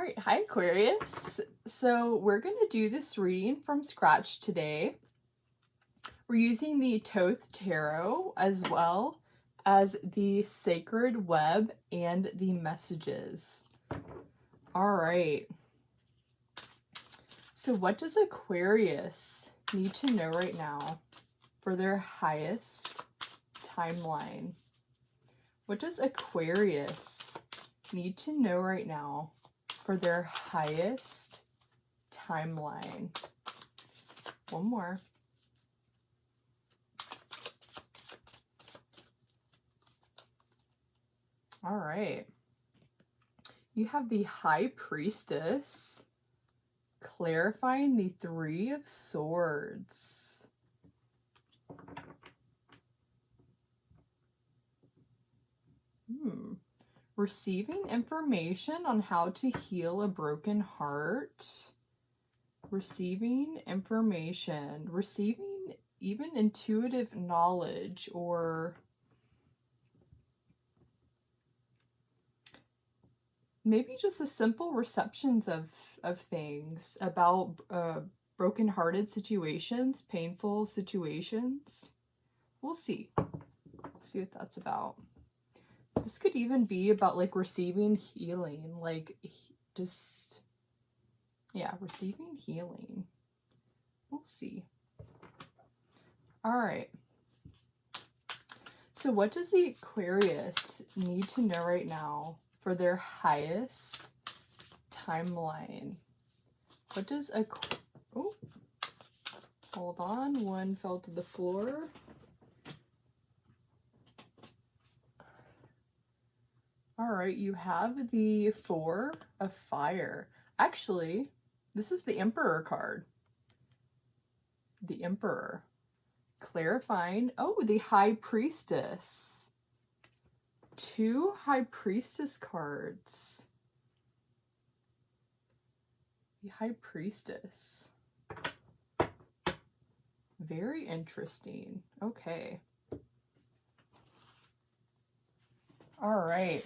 right, hi Aquarius. So we're going to do this reading from scratch today. We're using the Thoth Tarot as well as the Sacred Web and the Messages. All right. So what does Aquarius need to know right now for their highest timeline? What does Aquarius need to know right now for their highest timeline? One more. All right. You have the High Priestess clarifying the Three of Swords. Receiving information on how to heal a broken heart. Receiving information. Receiving even intuitive knowledge or maybe just a simple receptions of things about broken-hearted situations, painful situations. We'll see. We'll see what that's about. This could even be about like receiving healing, like just, yeah, receiving healing. We'll see. All right. So what does the Aquarius need to know right now for their highest timeline? What does oh, hold on, one fell to the floor. All right, you have the Four of Fire. Actually, this is the Emperor card. The Emperor. Clarifying. Oh, the High Priestess. Two High Priestess cards. The High Priestess. Very interesting. Okay. All right.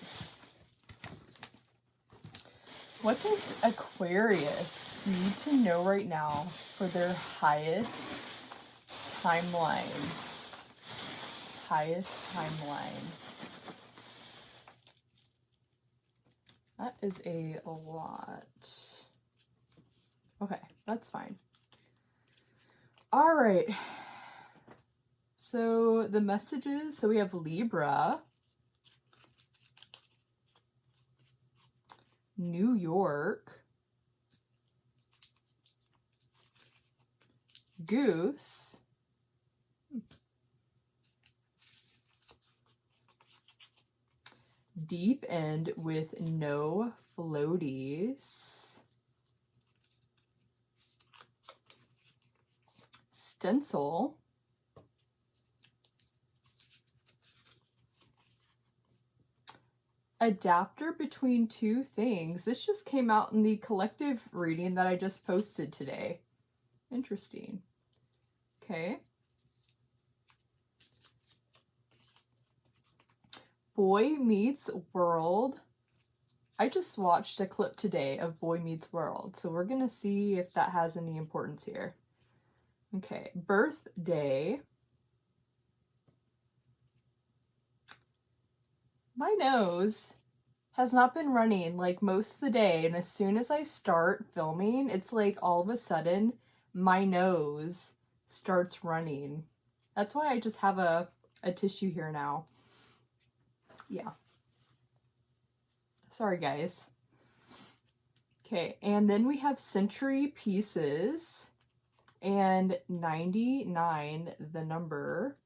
What does Aquarius need to know right now for their highest timeline? Highest timeline. That is a lot. Okay, that's fine. All right. So the messages, so we have Libra, New York, Goose, Deep End with no floaties, Stencil, Adapter between two things. This just came out in the collective reading that I just posted today. Interesting. Okay. Boy Meets World. I just watched a clip today of Boy Meets World, so we're going to see if that has any importance here. Okay. Birthday. My nose has not been running like most of the day, and as soon as I start filming, it's like all of a sudden my nose starts running. That's why I just have a tissue here now. Yeah. Sorry, guys. Okay, and then we have Century Pieces and 99, the number.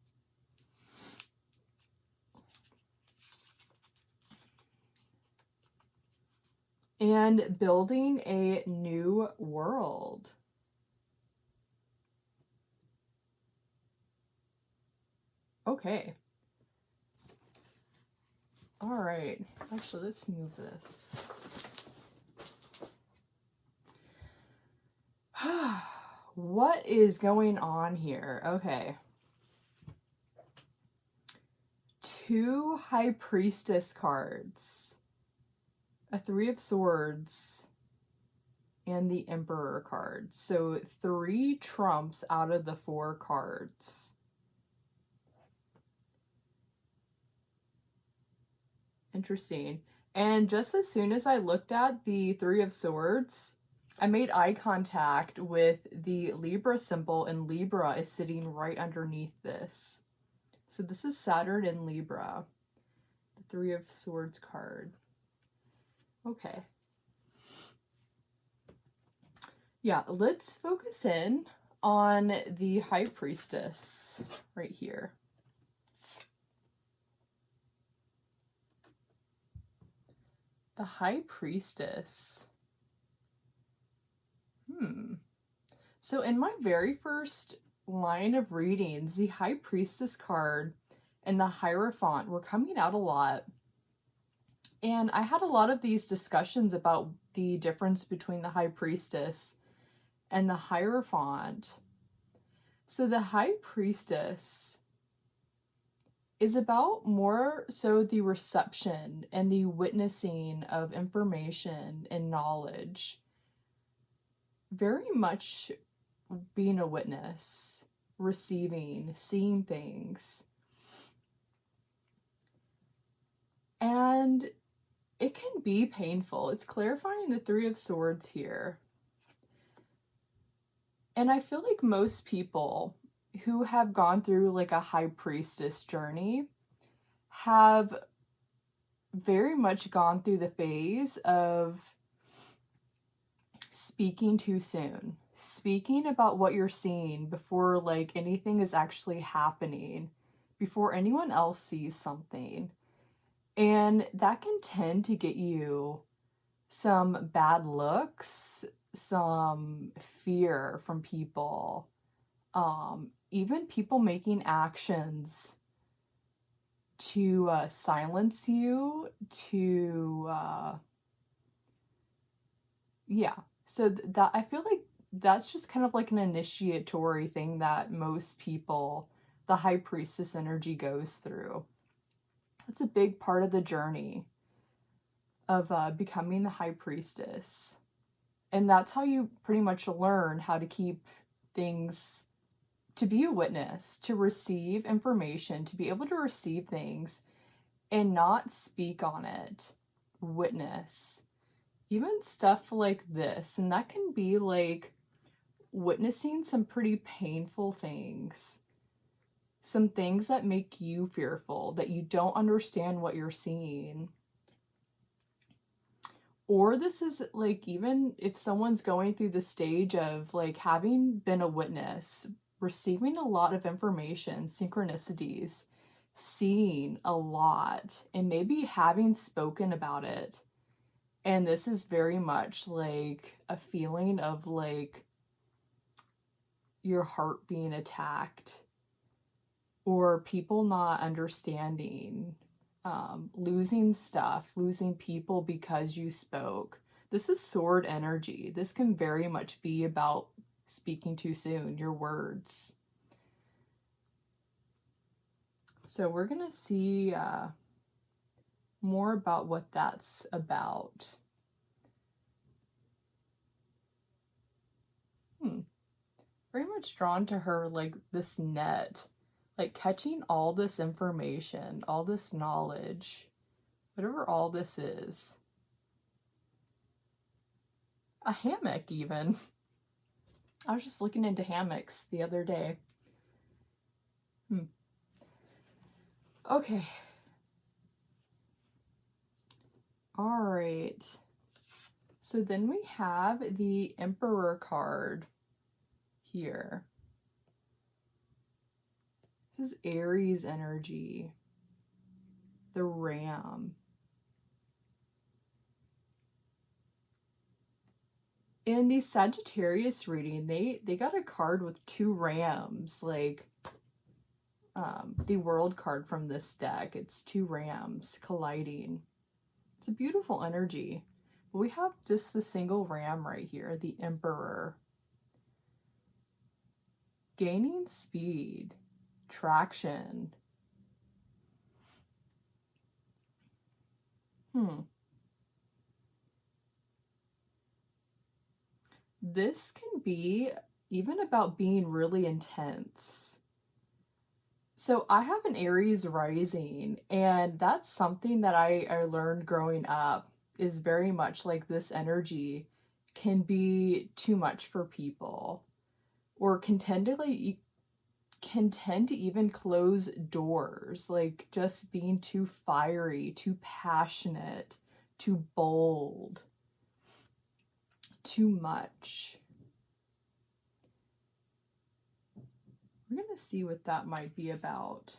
And building a new world. Okay. All right. Actually, let's move this. What is going on here? Okay. Two High Priestess cards. A Three of Swords. and the Emperor card. So 3 trumps out of the 4 cards. Interesting. And just as soon as I looked at the 3 of Swords, I made eye contact with the Libra symbol, and Libra is sitting right underneath this. So this is Saturn in Libra, the 3 of Swords card. Okay. Yeah, let's focus in on the High Priestess right here. The High Priestess. So in my very first line of readings, the High Priestess card and the Hierophant were coming out a lot. And I had a lot of these discussions about the difference between the High Priestess and the Hierophant. So the High Priestess is about more so the reception and the witnessing of information and knowledge. Very much being a witness, receiving, seeing things. And it can be painful. It's clarifying the 3 of Swords here. And I feel like most people who have gone through like a High Priestess journey have very much gone through the phase of speaking too soon, speaking about what you're seeing before like anything is actually happening, before anyone else sees something. And that can tend to get you some bad looks, some fear from people, even people making actions to silence you, to yeah. So that, I feel like that's just kind of like an initiatory thing that most people, the High Priestess energy goes through. It's a big part of the journey of becoming the High Priestess. And that's how you pretty much learn how to keep things, to be a witness, to receive information, to be able to receive things and not speak on it. Witness. Even stuff like this. And that can be like witnessing some pretty painful things. Some things that make you fearful, that you don't understand what you're seeing. Or this is like, even if someone's going through the stage of like having been a witness, receiving a lot of information, synchronicities, seeing a lot, and maybe having spoken about it. And this is very much like a feeling of like your heart being attacked, or people not understanding, losing stuff, losing people because you spoke. This is sword energy. This can very much be about speaking too soon, your words. So we're going to see more about what that's about. Very much drawn to her, like this net, like catching all this information, all this knowledge, whatever all this is. A hammock even. I was just looking into hammocks the other day. Okay. All right. So then we have the Emperor card here. This is Aries energy. The Ram. In the Sagittarius reading, they got a card with 2 rams, like the World card from this deck. It's 2 rams colliding. It's a beautiful energy. But we have just the single ram right here, the Emperor. Gaining speed, traction. this can be even about being really intense. So I have an Aries rising, and that's something that I learned growing up, is very much like this energy can be too much for people, or can tend to even close doors, like just being too fiery, too passionate, too bold, too much. We're going to see what that might be about.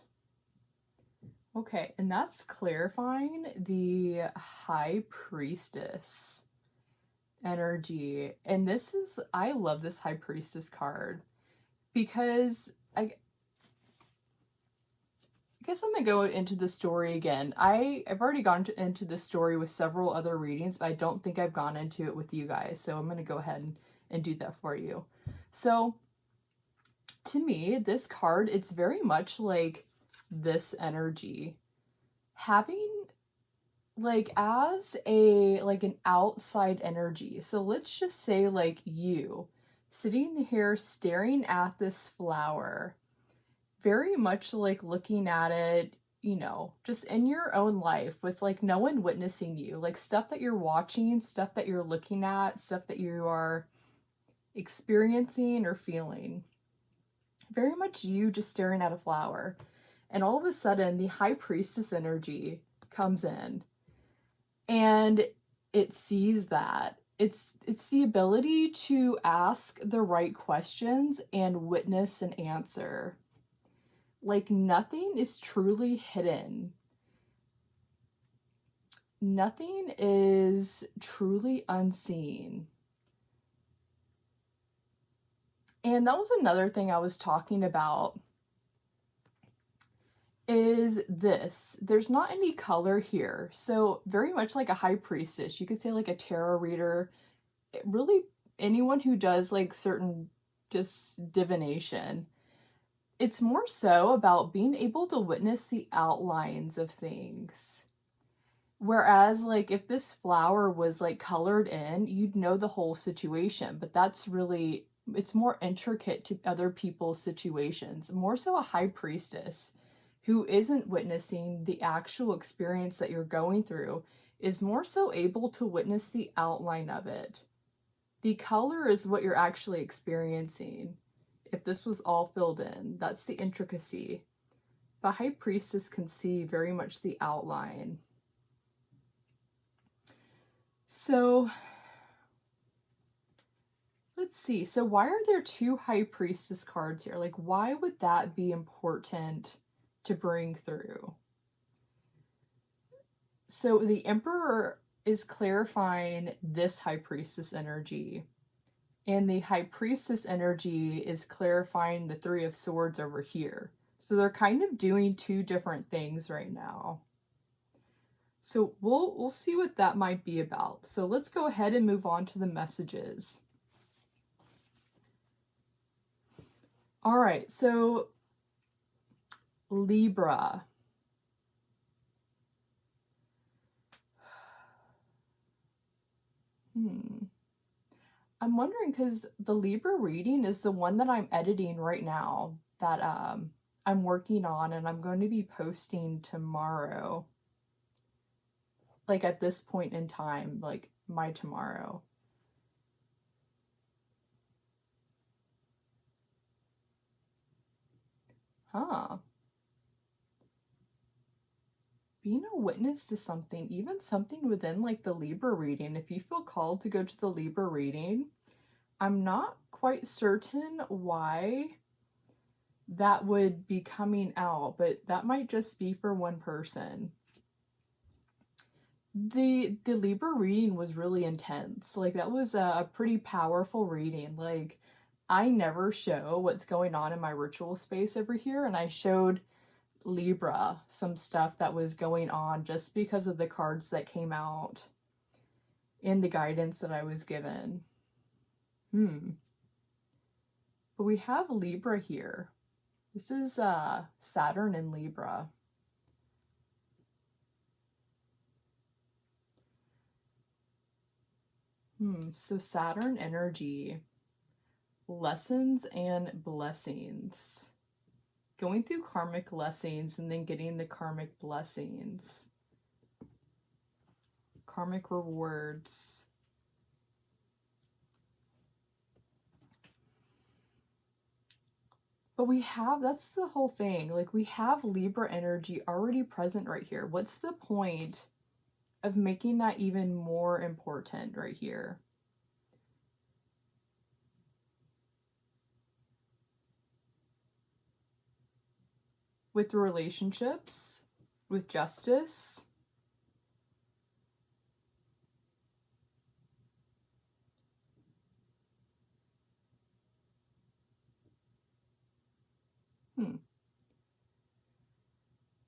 Okay, and that's clarifying the High Priestess energy. And this is, I love this High Priestess card because I guess I'm going to go into the story again. I've already gone into the story with several other readings, but I don't think I've gone into it with you guys. So I'm going to go ahead and do that for you. So to me, this card, it's very much like this energy. Having like as a like an outside energy. So let's just say like you sitting here staring at this flower, very much like looking at it, you know, just in your own life with like no one witnessing you, like stuff that you're watching, stuff that you're looking at, stuff that you are experiencing or feeling. Very much you just staring at a flower. And all of a sudden the High Priestess energy comes in and it sees that. It's the ability to ask the right questions and witness an answer. Like nothing is truly hidden. Nothing is truly unseen. And that was another thing I was talking about, is this. There's not any color here. So very much like a High Priestess. You could say like a tarot reader. Really anyone who does like certain just divination. It's more so about being able to witness the outlines of things. Whereas like if this flower was like colored in, you'd know the whole situation, but that's really, it's more intricate to other people's situations. More so a High Priestess who isn't witnessing the actual experience that you're going through is more so able to witness the outline of it. The color is what you're actually experiencing. If this was all filled in, that's the intricacy. But High Priestess can see very much the outline. So let's see. So why are there two High Priestess cards here? Like, why would that be important to bring through? So the Emperor is clarifying this High Priestess energy. And the High Priestess energy is clarifying the Three of Swords over here. So they're kind of doing two different things right now. So we'll see what that might be about. So let's go ahead and move on to the messages. All right, so Libra. I'm wondering because the Libra reading is the one that I'm editing right now that I'm working on, and I'm going to be posting tomorrow. Like at this point in time, like my tomorrow. Huh. Being a witness to something, even something within like the Libra reading, if you feel called to go to the Libra reading, I'm not quite certain why that would be coming out, but that might just be for one person. The Libra reading was really intense. Like that was a pretty powerful reading. Like I never show what's going on in my ritual space over here, and I showed Libra some stuff that was going on just because of the cards that came out in the guidance that I was given. But we have Libra here. This is Saturn in Libra. So Saturn energy, lessons and blessings. Going through karmic lessons and then getting the karmic blessings. Karmic rewards. But we have, that's the whole thing. Like, we have Libra energy already present right here. What's the point of making that even more important right here? With relationships, with justice.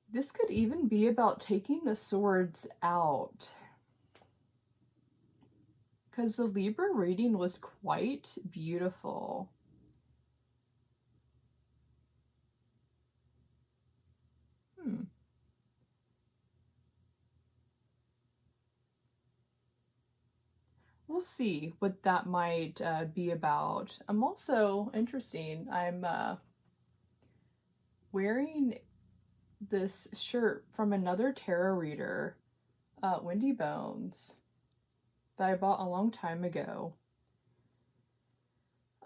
This could even be about taking the swords out. Because the Libra reading was quite beautiful. We'll see what that might be about. I'm also, interesting, I'm wearing this shirt from another tarot reader, Wendy Bones, that I bought a long time ago.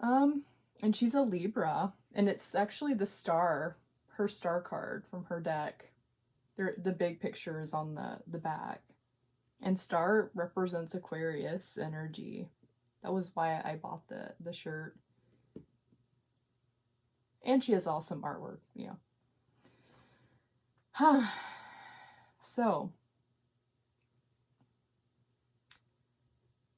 And she's a Libra, and it's actually the star, her star card from her deck. The big picture is on the back. And star represents Aquarius energy. That was why I bought the shirt. And she has awesome artwork, yeah. So,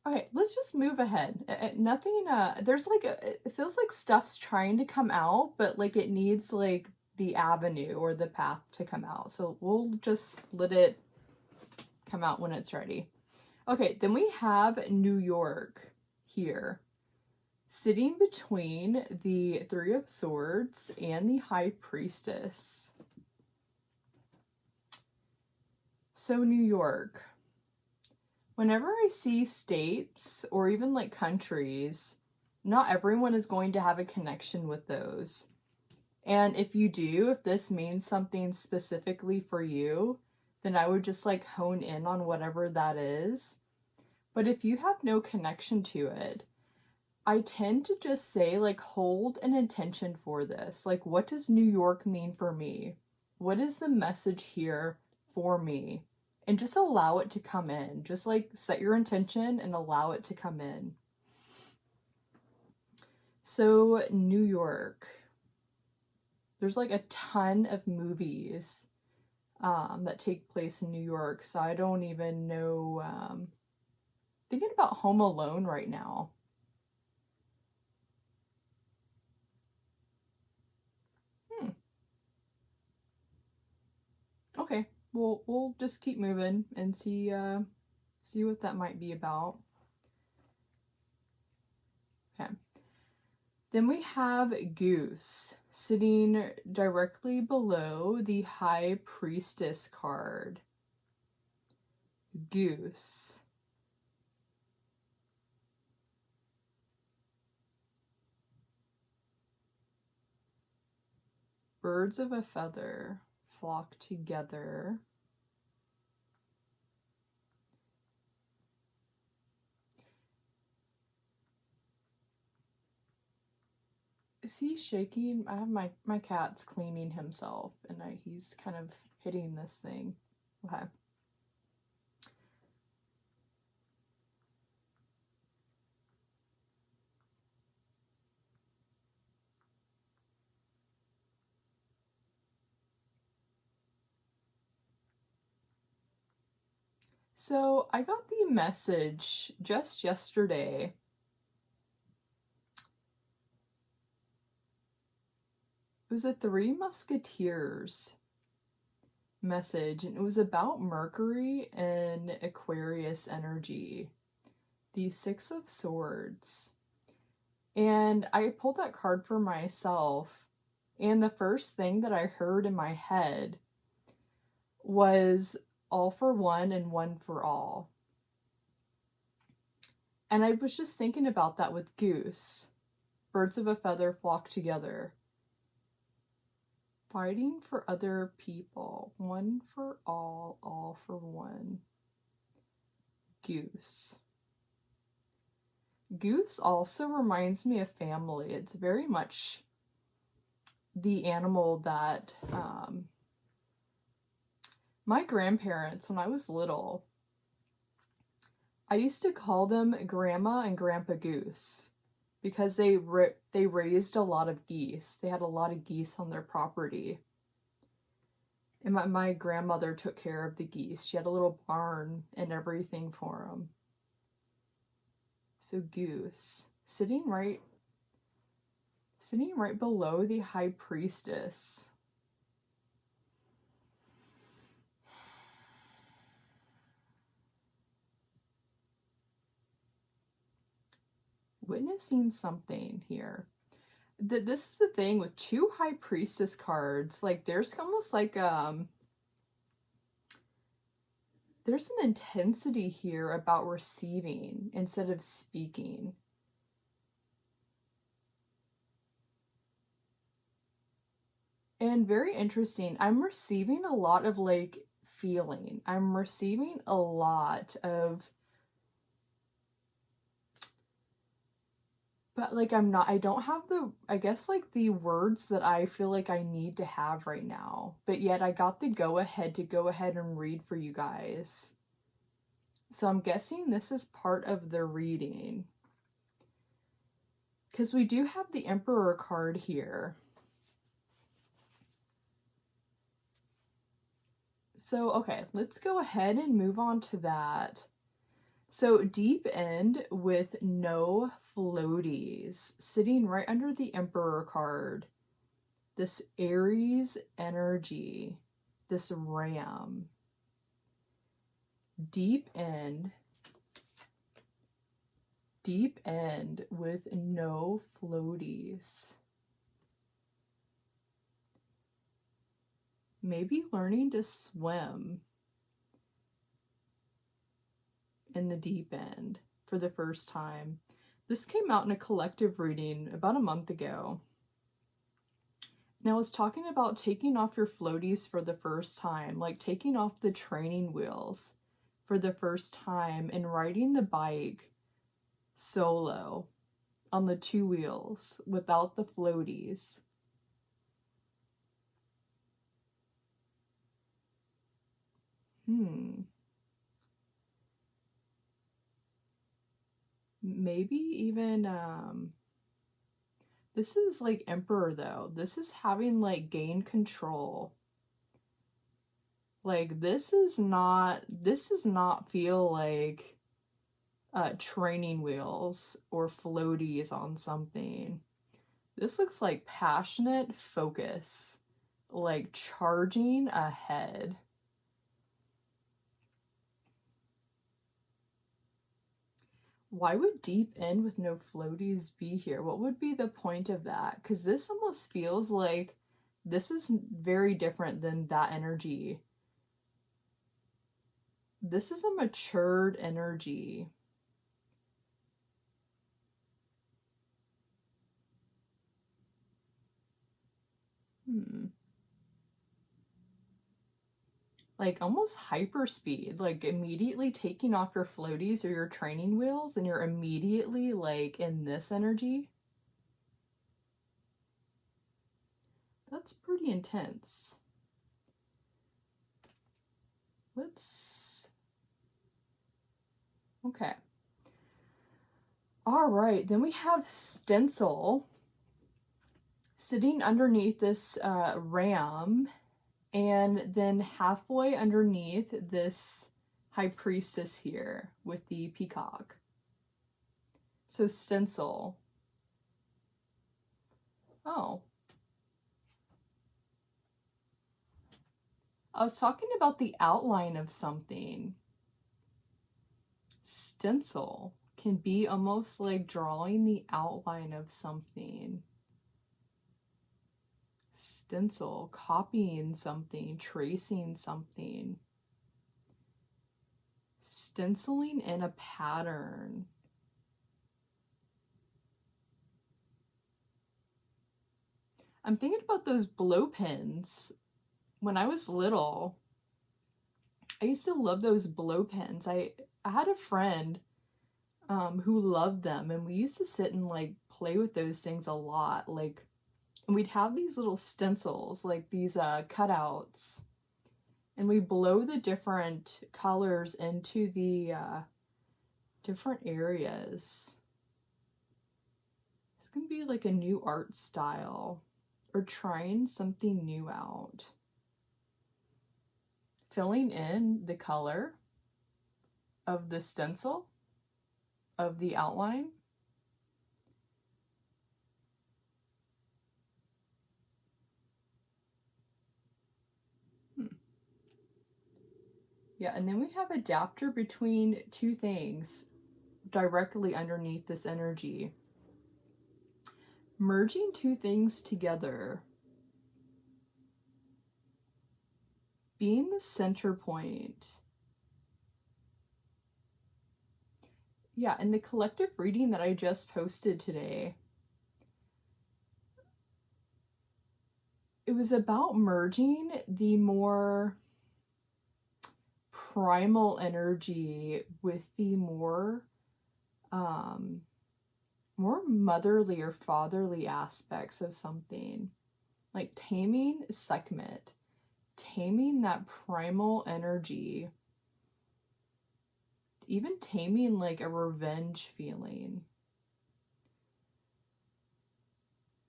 all right, let's just move ahead. Nothing, there's like, it feels like stuff's trying to come out, but like it needs like the avenue or the path to come out. So we'll just let it come out when it's ready. Okay, then we have New York here, sitting between the Three of Swords and the High Priestess. So New York. Whenever I see states or even like countries, not everyone is going to have a connection with those. And if you do, if this means something specifically for you, then I would just like hone in on whatever that is. But if you have no connection to it, I tend to just say like hold an intention for this. Like, what does New York mean for me? What is the message here for me? And just allow it to come in. Just like set your intention and allow it to come in. So New York, there's like a ton of movies that take place in New York. So I don't even know, thinking about Home Alone right now. Okay, we'll just keep moving and see what that might be about. Okay. Then we have Goose sitting directly below the High Priestess card. Goose. Birds of a feather flock together. Is he shaking? I have my cat's cleaning himself, and he's kind of hitting this thing. Okay. So I got the message just yesterday. It was a Three Musketeers message, and it was about Mercury and Aquarius energy, the Six of Swords. And I pulled that card for myself, and the first thing that I heard in my head was all for one and one for all. And I was just thinking about that with goose. Birds of a feather flock together. Fighting for other people. One for all for one. Goose. Goose also reminds me of family. It's very much the animal that my grandparents, when I was little, I used to call them Grandma and Grandpa Goose because they raised a lot of geese. They had a lot of geese on their property. And my grandmother took care of the geese. She had a little barn and everything for them. So Goose, sitting right below the High Priestess. Witnessing something here. This is the thing with 2 High Priestess cards. Like, there's almost like there's an intensity here about receiving instead of speaking. And very interesting. I'm receiving a lot of like feeling. I'm receiving a lot of, but like I don't have the, I guess like the words that I feel like I need to have right now. But yet I got the go ahead to go ahead and read for you guys. So I'm guessing this is part of the reading. Because we do have the Emperor card here. So, okay, let's go ahead and move on to that. So, deep end with no floaties, sitting right under the Emperor card. This Aries energy, this ram. Deep end with no floaties. Maybe learning to swim in the deep end for the first time. This came out in a collective reading about a month ago. And I was talking about taking off your floaties for the first time, like taking off the training wheels for the first time and riding the bike solo on the 2 wheels without the floaties. Maybe even, this is like Emperor though. This is having like gain control. Like this does not feel like training wheels or floaties on something. This looks like passionate focus, like charging ahead. Why would deep end with no floaties be here? What would be the point of that? Because this almost feels like this is very different than that energy. This is a matured energy. Like almost hyper speed, like immediately taking off your floaties or your training wheels and you're immediately like in this energy. That's pretty intense. Okay. All right, then we have stencil sitting underneath this ram, and then halfway underneath this High Priestess here with the peacock. So stencil. Oh. I was talking about the outline of something. Stencil can be almost like drawing the outline of something. Stencil, copying something, tracing something. Stenciling in a pattern. I'm thinking about those blow pins. When I was little, I used to love those blow pins. I had a friend who loved them, and we used to sit and like play with those things a lot. Like, and we'd have these little stencils, like these cutouts, and we blow the different colors into the different areas. It's gonna be like a new art style, or trying something new out. Filling in the color of the stencil, of the outline. Yeah, and then we have adapter between two things directly underneath this energy. Merging two things together. Being the center point. Yeah, in the collective reading that I just posted today, it was about merging the more primal energy with the more motherly or fatherly aspects of something. Like taming Sekhmet, taming that primal energy, even taming like a revenge feeling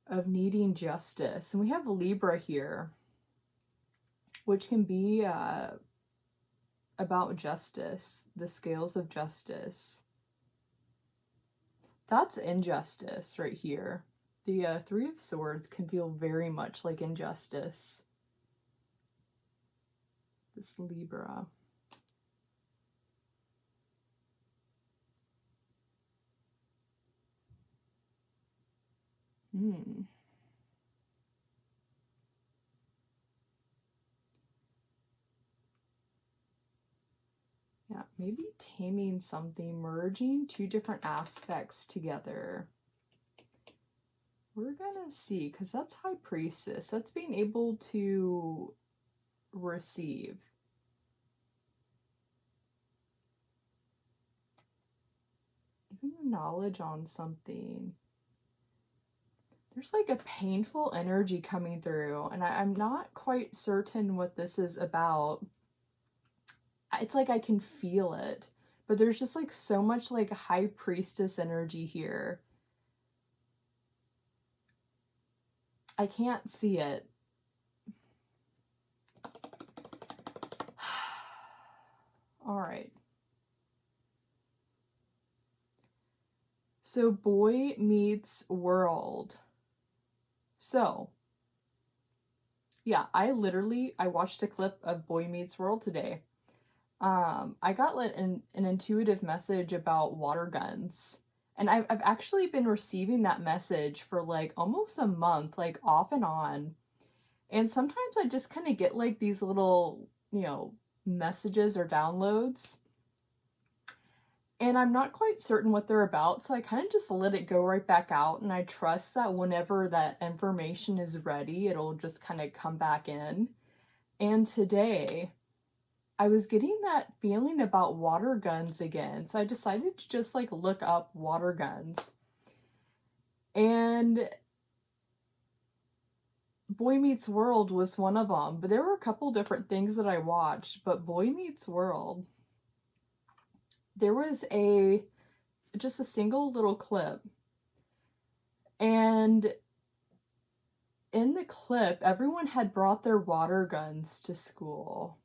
of needing justice. And we have Libra here, which can be about justice, the scales of justice. That's injustice right here. The Three of Swords can feel very much like injustice. This Libra. Yeah, maybe taming something, merging two different aspects together. We're gonna see, because that's High Priestess. That's being able to receive. Giving you knowledge on something. There's like a painful energy coming through, and I'm not quite certain what this is about. It's like I can feel it, but there's just like so much like High Priestess energy here. I can't see it. All right. So Boy Meets World. So, yeah, I watched a clip of Boy Meets World today. I got an intuitive message about water guns. And I've actually been receiving that message for like almost a month, like off and on. And sometimes I just kind of get like these little, messages or downloads. And I'm not quite certain what they're about, so I kind of just let it go right back out, and I trust that whenever that information is ready, it'll just kind of come back in. And today, I was getting that feeling about water guns again, so I decided to just like look up water guns. And Boy Meets World was one of them, but there were a couple different things that I watched, but Boy Meets World, there was just a single little clip, and in the clip, everyone had brought their water guns to school.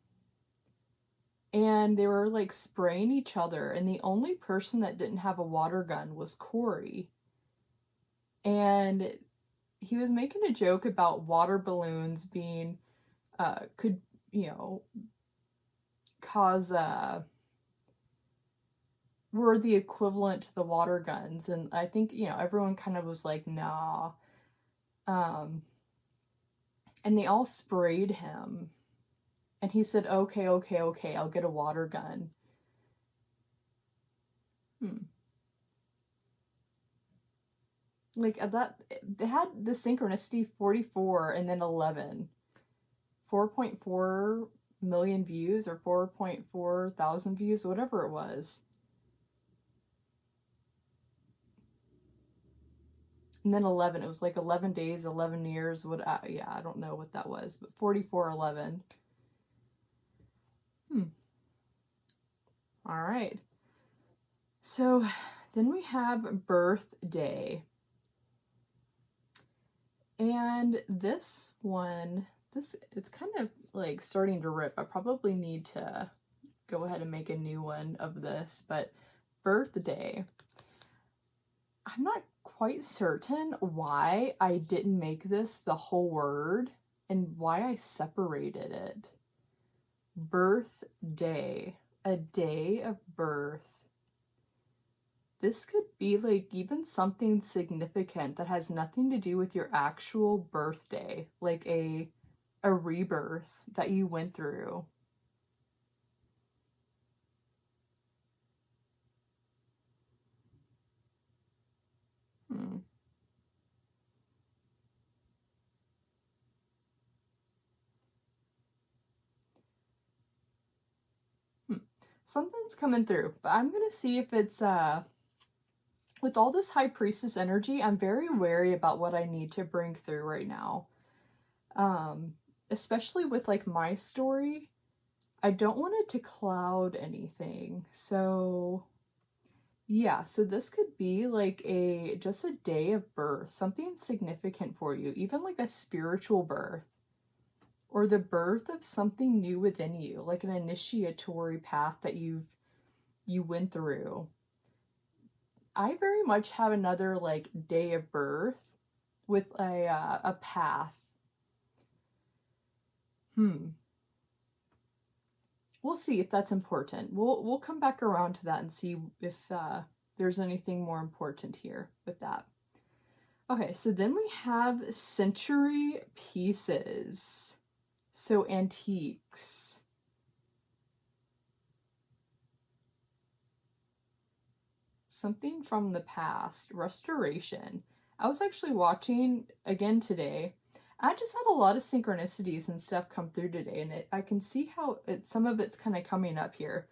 And they were like spraying each other, and the only person that didn't have a water gun was Corey. And he was making a joke about water balloons being, could, cause, were the equivalent to the water guns. And I think, everyone kind of was like, nah. And they all sprayed him. And he said, okay, I'll get a water gun. Like that, they had the synchronicity 44 and then 11. 4.4 million views or 4.4 thousand views, whatever it was. And then 11, it was like 11 days, 11 years. What? Yeah, I don't know what that was, but 4411. All right. So then we have birthday. And this one, it's kind of like starting to rip. I probably need to go ahead and make a new one of this, but birthday. I'm not quite certain why I didn't make this the whole word and why I separated it. Birthday, a day of birth. This could be like even something significant that has nothing to do with your actual birthday, like a rebirth that you went through. Something's coming through, but I'm gonna see if it's with all this high priestess energy, I'm very wary about what I need to bring through right now. Especially with like my story, I don't want it to cloud anything. So yeah, so this could be like just a day of birth, something significant for you, even like a spiritual birth or the birth of something new within you, like an initiatory path that you went through. I very much have another like day of birth with a path. We'll see if that's important. We'll come back around to that and see if there's anything more important here with that. Okay, so then we have century pieces. So antiques. Something from the past. Restoration. I was actually watching again today. I just had a lot of synchronicities and stuff come through today, and I can see how some of it's kind of coming up here.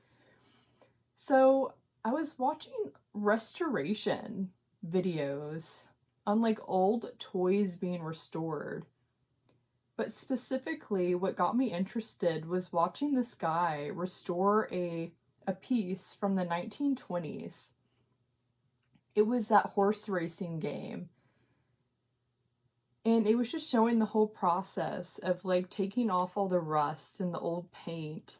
So I was watching restoration videos on like old toys being restored. But specifically, what got me interested was watching this guy restore a piece from the 1920s. It was that horse racing game. And it was just showing the whole process of like taking off all the rust and the old paint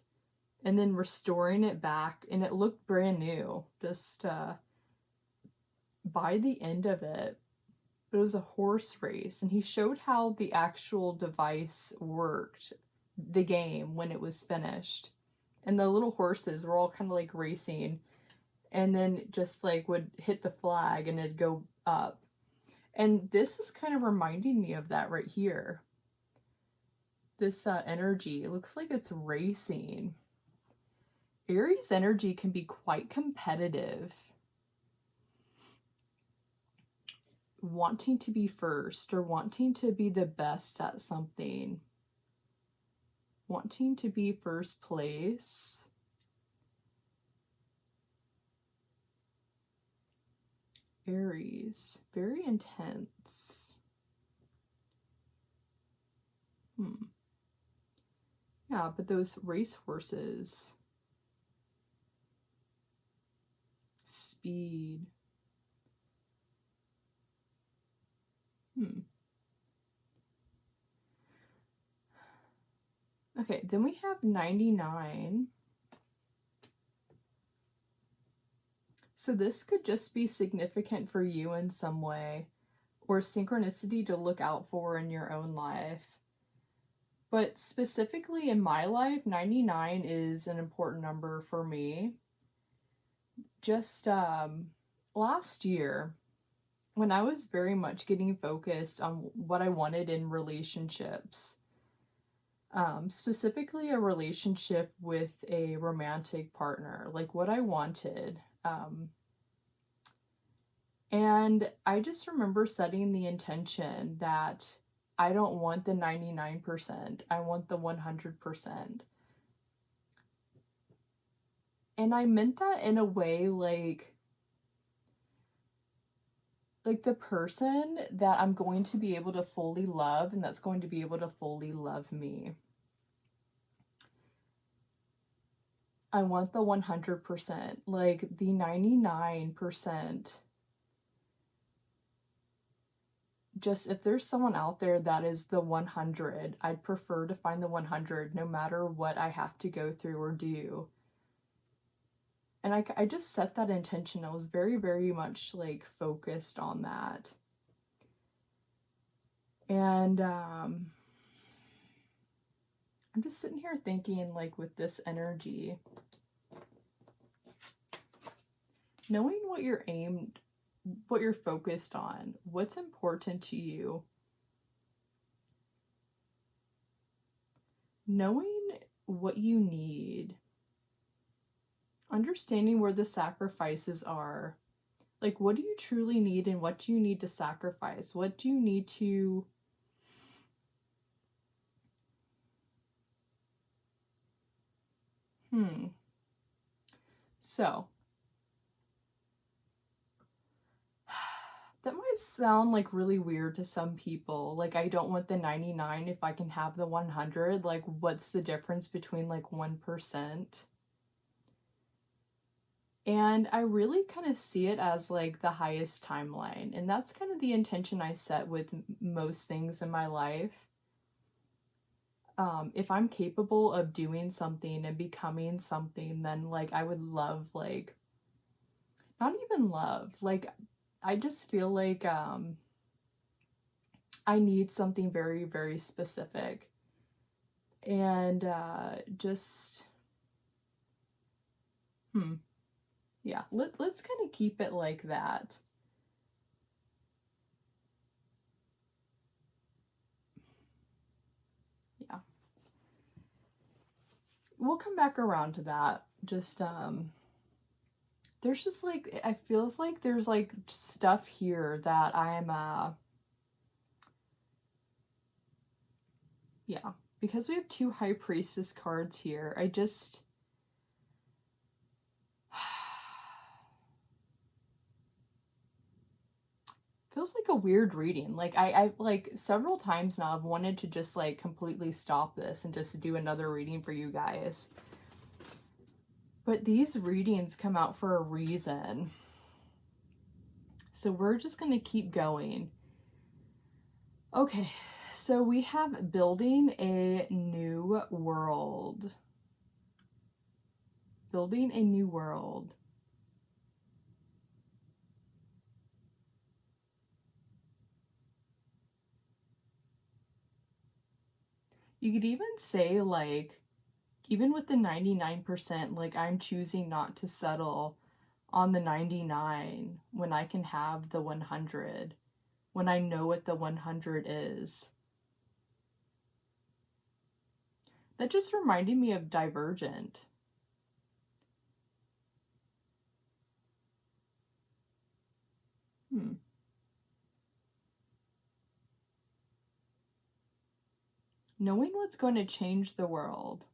and then restoring it back, and it looked brand new just by the end of it. But it was a horse race, and he showed how the actual device worked, the game, when it was finished. And the little horses were all kind of like racing, and then just like would hit the flag and it'd go up. And this is kind of reminding me of that right here. This energy, it looks like it's racing. Aries energy can be quite competitive. Wanting to be first or wanting to be the best at something. Wanting to be first place. Aries, very intense. Yeah, but those racehorses. Speed. Okay, then we have 99. So this could just be significant for you in some way, or synchronicity to look out for in your own life. But specifically in my life, 99 is an important number for me. Just last year, when I was very much getting focused on what I wanted in relationships, specifically a relationship with a romantic partner, like what I wanted. And I just remember setting the intention that I don't want the 99%. I want the 100%. And I meant that in a way like the person that I'm going to be able to fully love and that's going to be able to fully love me. I want the 100%, like the 99%. Just if there's someone out there that is the 100, I'd prefer to find the 100 no matter what I have to go through or do. And I just set that intention. I was very, very much like focused on that. And I'm just sitting here thinking, like, with this energy, knowing what you're aimed, what you're focused on, what's important to you, knowing what you need, understanding where the sacrifices are. Like, what do you truly need and what do you need to sacrifice? What do you need to So, that might sound like really weird to some people. Like, I don't want the 99 if I can have the 100. Like, what's the difference between like 1%? And I really kind of see it as like the highest timeline. And that's kind of the intention I set with most things in my life. If I'm capable of doing something and becoming something, then like I would love, like, not even love, like I just feel like I need something very, very specific. And just yeah, let's kind of keep it like that. Yeah, we'll come back around to that. Just there's just like, it feels like there's like stuff here that I'm yeah, because we have two High Priestess cards here, I just feels like a weird reading. Like I've like several times now I've wanted to just like completely stop this and just do another reading for you guys. But these readings come out for a reason. So we're just going to keep going. Okay, so we have building a new world. Building a new world. You could even say, like, even with the 99%, like, I'm choosing not to settle on the 99 when I can have the 100, when I know what the 100 is. That just reminded me of Divergent. Knowing what's going to change the world.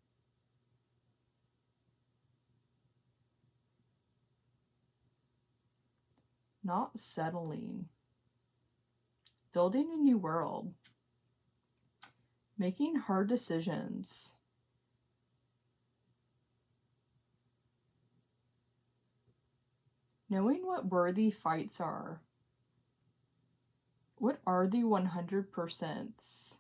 Not settling. Building a new world. Making hard decisions. Knowing what worthy fights are. What are the 100%?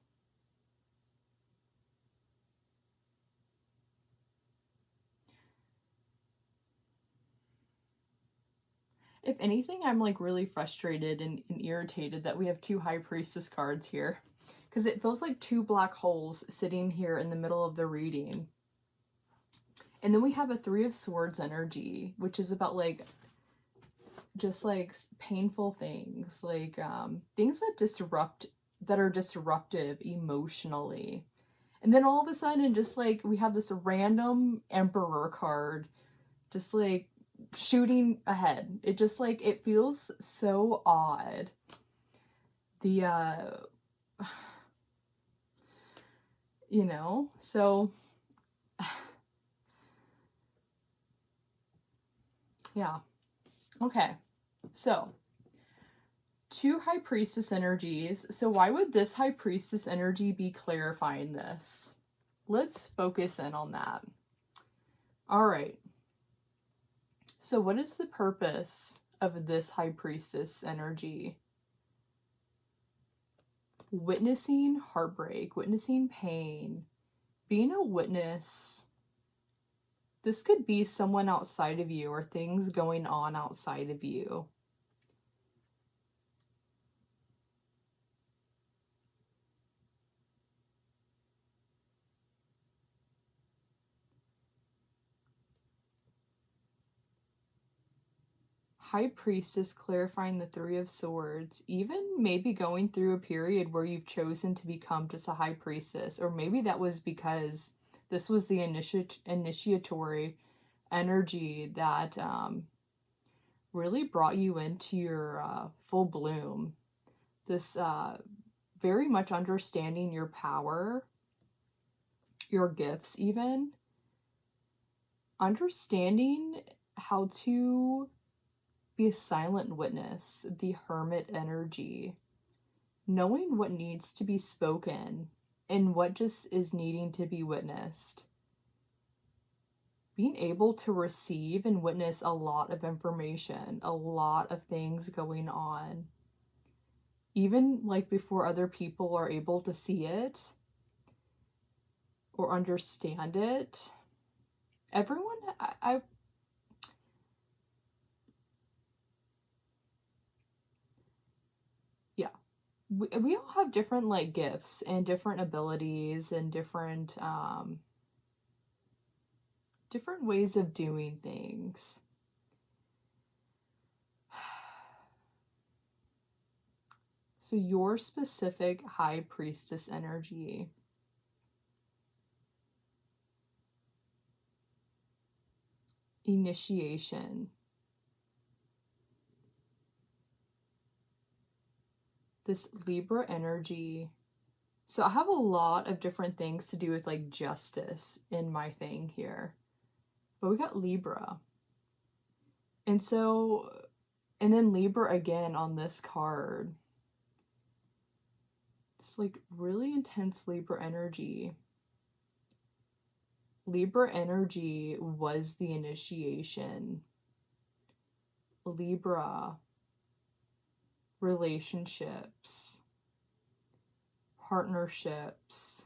If anything, I'm like really frustrated and irritated that we have two High Priestess cards here, because it feels like two black holes sitting here in the middle of the reading. And then we have a Three of Swords energy, which is about like just like painful things, like things that are disruptive emotionally. And then all of a sudden, just like we have this random Emperor card, just like shooting ahead. It just like, it feels so odd. The, you know, so yeah. Okay. So 2 High Priestess energies. So why would this High Priestess energy be clarifying this? Let's focus in on that. All right. So what is the purpose of this High Priestess energy? Witnessing heartbreak, witnessing pain, being a witness. This could be someone outside of you or things going on outside of you. High Priestess clarifying the 3 of Swords, even maybe going through a period where you've chosen to become just a High Priestess, or maybe that was because this was the initiatory energy that really brought you into your full bloom. This very much understanding your power, your gifts even, understanding how to be a silent witness, the hermit energy, knowing what needs to be spoken and what just is needing to be witnessed. Being able to receive and witness a lot of information, a lot of things going on, even like before other people are able to see it or understand it. Everyone, yeah, we all have different like gifts and different abilities and different different ways of doing things. So your specific High Priestess energy, initiation, this Libra energy. So I have a lot of different things to do with like justice in my thing here, but we got Libra. And so, and then Libra again on this card. It's like really intense Libra energy. Libra energy was the initiation. Libra, relationships, partnerships,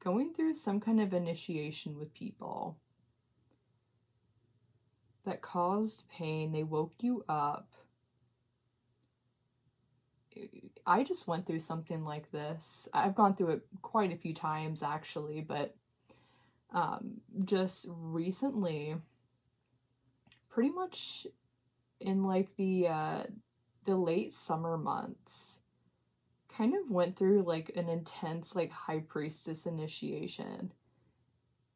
going through some kind of initiation with people that caused pain. They woke you up. I just went through something like this. I've gone through it quite a few times actually, but just recently, pretty much in like the late summer months, kind of went through like an intense like High Priestess initiation.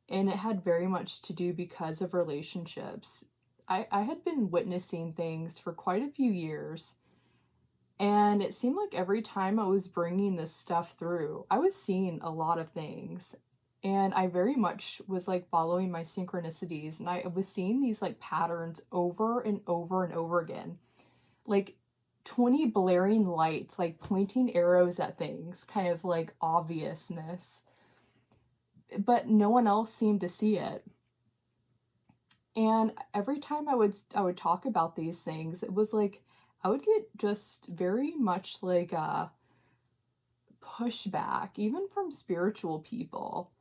And it had very much to do because of relationships. I had been witnessing things for quite a few years, and it seemed like every time I was bringing this stuff through, I was seeing a lot of things. And I very much was like following my synchronicities, and I was seeing these like patterns over and over and over again. Like 20 blaring lights, like pointing arrows at things, kind of like obviousness. But no one else seemed to see it. And every time I would talk about these things, it was like I would get just very much like a pushback, even from spiritual people.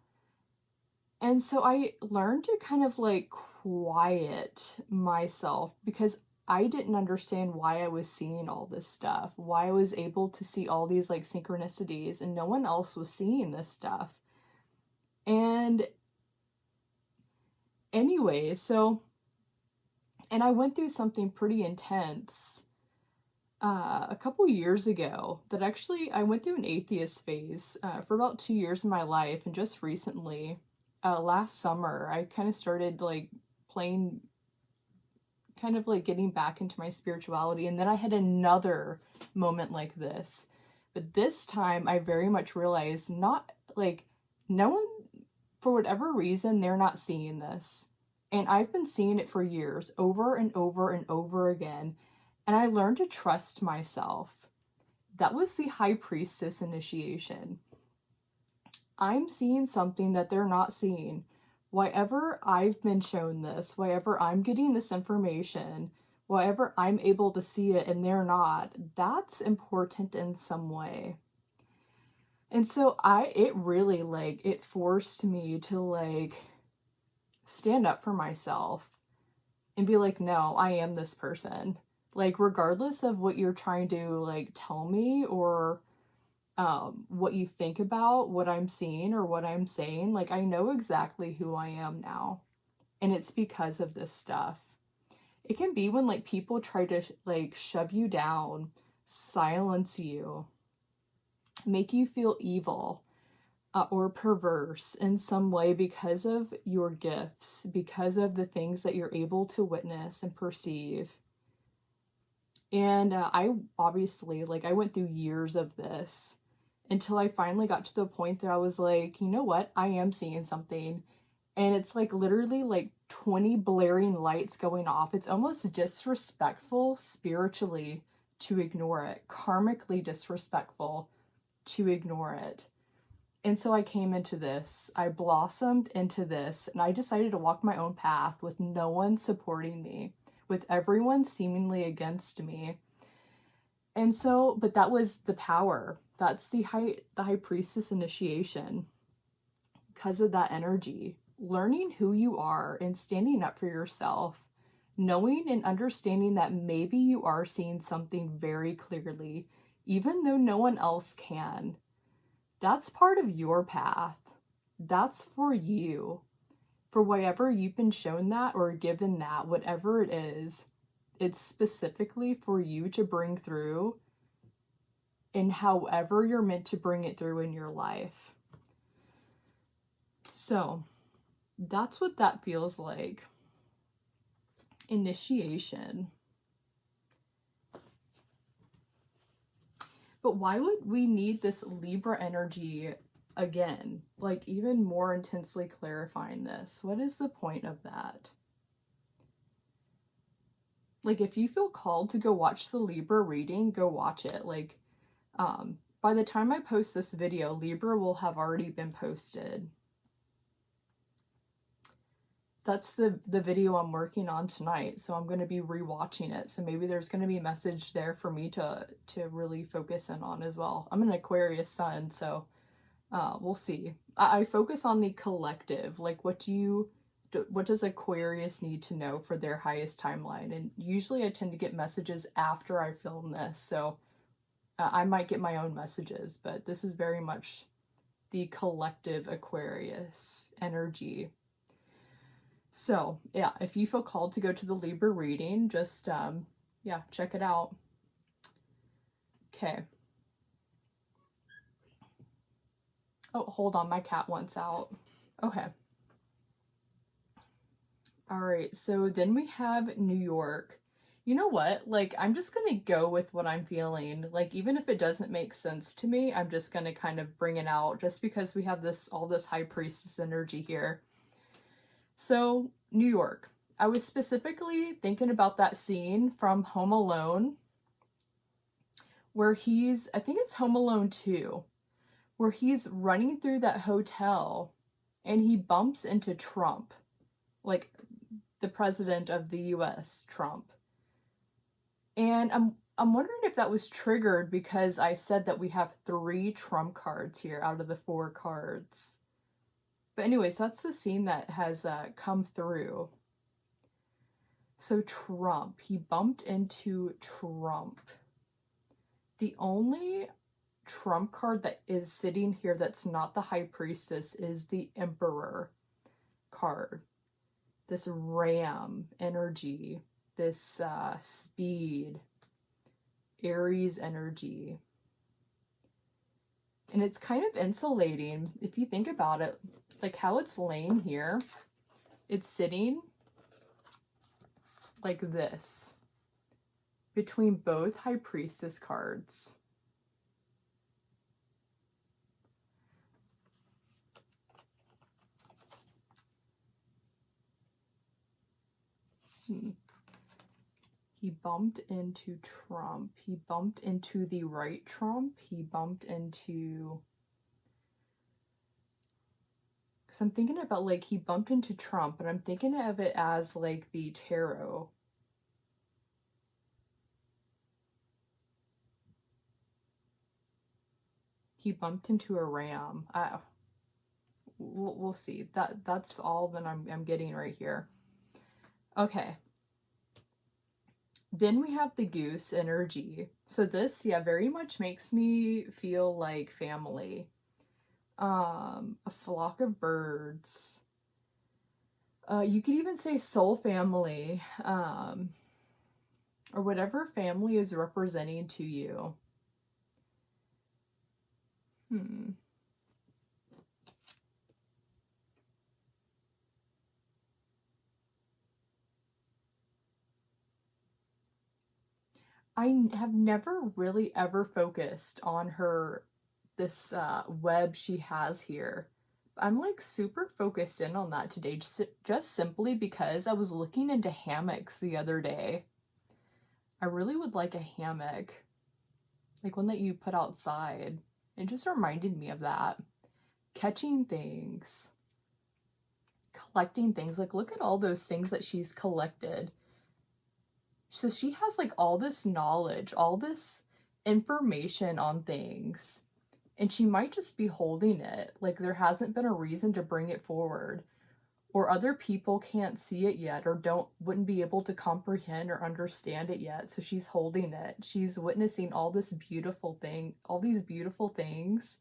And so I learned to kind of like quiet myself, because I didn't understand why I was seeing all this stuff, why I was able to see all these like synchronicities, and no one else was seeing this stuff. And anyway, so, and I went through something pretty intense a couple years ago that actually I went through an atheist phase for about 2 years in my life. And just recently, last summer, I kind of started like playing kind of like getting back into my spirituality. And then I had another moment like this. But this time I very much realized not like no one, for whatever reason, they're not seeing this. And I've been seeing it for years, over and over and over again. And I learned to trust myself. That was the High Priestess initiation. I'm seeing something that they're not seeing. Wherever I've been shown this, wherever I'm getting this information, wherever I'm able to see it and they're not, that's important in some way. And so it really like, it forced me to like stand up for myself and be like, no, I am this person. Like, regardless of what you're trying to like tell me or what you think about what I'm seeing or what I'm saying, like, I know exactly who I am now. And it's because of this stuff. It can be when like people try to like shove you down, silence you, make you feel evil or perverse in some way because of your gifts, because of the things that you're able to witness and perceive. And I obviously, like, I went through years of this until I finally got to the point that I was like, you know what? I am seeing something. And it's like literally like 20 blaring lights going off. It's almost disrespectful spiritually to ignore it, karmically disrespectful to ignore it. And so I came into this, I blossomed into this, and I decided to walk my own path with no one supporting me, with everyone seemingly against me. And so, but that was the power. That's the high priestess initiation. Because of that energy, learning who you are and standing up for yourself, knowing and understanding that maybe you are seeing something very clearly, even though no one else can. That's part of your path. That's for you. For whatever you've been shown that or given that, whatever it is, it's specifically for you to bring through in however you're meant to bring it through in your life. So that's what that feels like. Initiation. But why would we need this Libra energy again? Like, even more intensely clarifying this. What is the point of that? Like, if you feel called to go watch the Libra reading, go watch it. Like, by the time I post this video, Libra will have already been posted. That's the video I'm working on tonight, so I'm going to be rewatching it. So maybe there's going to be a message there for me to really focus in on as well. I'm an Aquarius sun, so we'll see. I focus on the collective, like what does Aquarius need to know for their highest timeline? And usually I tend to get messages after I film this, so I might get my own messages, but this is very much the collective Aquarius energy. So yeah, if you feel called to go to the Libra reading, just yeah, check it out. Okay. Oh, hold on, my cat wants out. Okay. All right, so then we have New York. You know what? Like, I'm just gonna go with what I'm feeling. Like, even if it doesn't make sense to me, I'm just gonna kind of bring it out just because we have all this High Priestess energy here. So, New York. I was specifically thinking about that scene from Home Alone where I think it's Home Alone 2, where he's running through that hotel and he bumps into Trump, like the president of the US, Trump. And I'm wondering if that was triggered because I said that we have 3 Trump cards here out of the 4 cards. But anyways, that's the scene that has come through. So Trump, he bumped into Trump. The only Trump card that is sitting here that's not the High Priestess is the Emperor card. This ram energy, this speed, Aries energy. And it's kind of insulating if you think about it, like how it's laying here. It's sitting like this between both High Priestess cards. He bumped into Trump. He bumped into the right Trump. He bumped into... Because I'm thinking about, like, he bumped into Trump, but I'm thinking of it as, like, the tarot. He bumped into a ram. We'll see. That's all that I'm getting right here. Okay. Then we have the goose energy. So this, yeah, very much makes me feel like family. A flock of birds. You could even say soul family, or whatever family is representing to you. I have never really ever focused on this web she has here. I'm like super focused in on that today, just simply because I was looking into hammocks the other day. I really would like a hammock, like one that you put outside. It just reminded me of that. Catching things, collecting things. Like, look at all those things that she's collected. So she has like all this knowledge, all this information on things, and she might just be holding it. Like, there hasn't been a reason to bring it forward, or other people can't see it yet, or wouldn't be able to comprehend or understand it yet. So she's holding it. She's witnessing all this beautiful thing, all these beautiful things,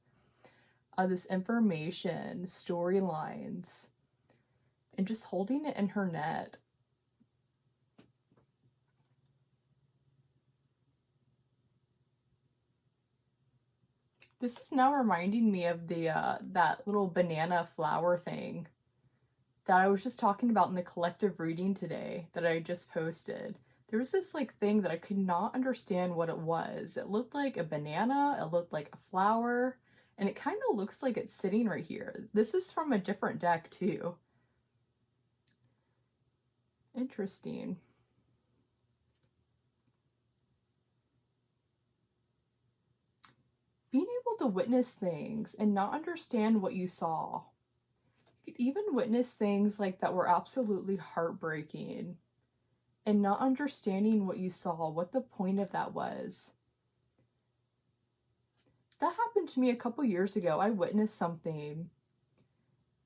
this information, storylines, and just holding it in her net. This is now reminding me of the that little banana flower thing that I was just talking about in the collective reading today that I just posted. There was this like thing that I could not understand what it was. It looked like a banana, it looked like a flower, and it kind of looks like it's sitting right here. This is from a different deck too. Interesting. Being able to witness things and not understand what you saw. You could even witness things like that were absolutely heartbreaking and not understanding what you saw, what the point of that was. That happened to me a couple years ago. I witnessed something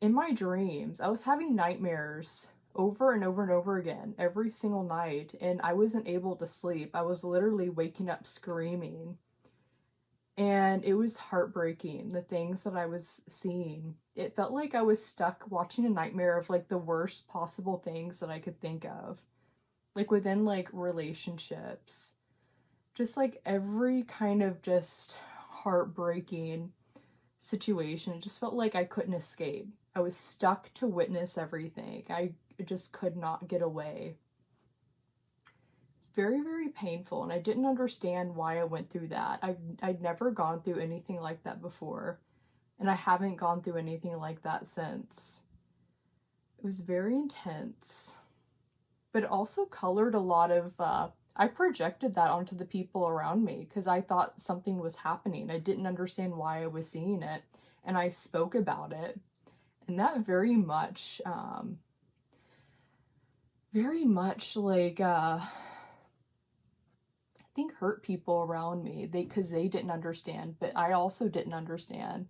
in my dreams. I was having nightmares over and over and over again every single night, and I wasn't able to sleep. I was literally waking up screaming. And it was heartbreaking, the things that I was seeing. It felt like I was stuck watching a nightmare of like the worst possible things that I could think of. Like within like relationships. Just like every kind of just heartbreaking situation. It just felt like I couldn't escape. I was stuck to witness everything. I just could not get away. It's very, very painful, and I didn't understand why I went through that. I'd never gone through anything like that before, and I haven't gone through anything like that since. It was very intense, but it also colored a lot of, I projected that onto the people around me because I thought something was happening. I didn't understand why I was seeing it, and I spoke about it, and that very much like, I think hurt people around me because they didn't understand, but I also didn't understand.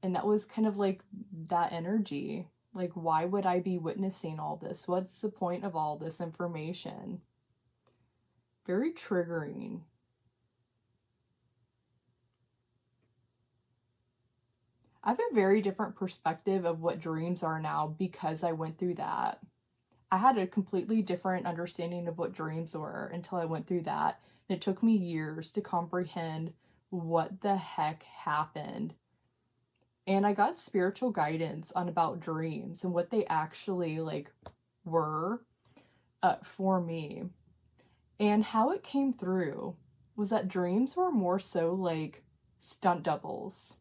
And that was kind of like that energy. Like, why would I be witnessing all this? What's the point of all this information? Very triggering. I have a very different perspective of what dreams are now because I went through that. I had a completely different understanding of what dreams were until I went through that. And it took me years to comprehend what the heck happened. And I got spiritual guidance on about dreams and what they actually like were. for me. And how it came through was that dreams were more so like stunt doubles.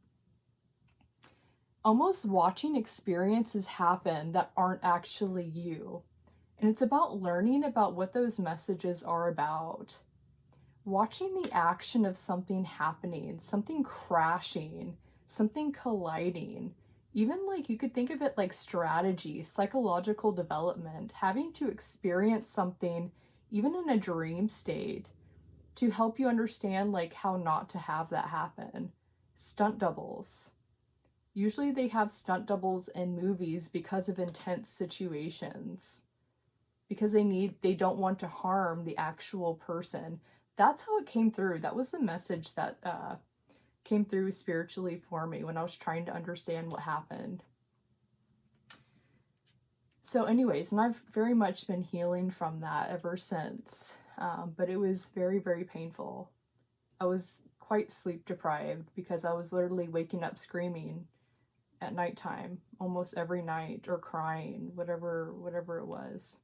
Almost watching experiences happen that aren't actually you. And it's about learning about what those messages are about. Watching the action of something happening, something crashing, something colliding. Even like you could think of it like strategy, psychological development, having to experience something even in a dream state to help you understand like how not to have that happen. Stunt doubles. Usually they have stunt doubles in movies because of intense situations. Because they don't want to harm the actual person. That's how it came through. That was the message that came through spiritually for me when I was trying to understand what happened. So anyways, and I've very much been healing from that ever since. But it was very, very painful. I was quite sleep deprived because I was literally waking up screaming at nighttime almost every night, or crying, whatever it was,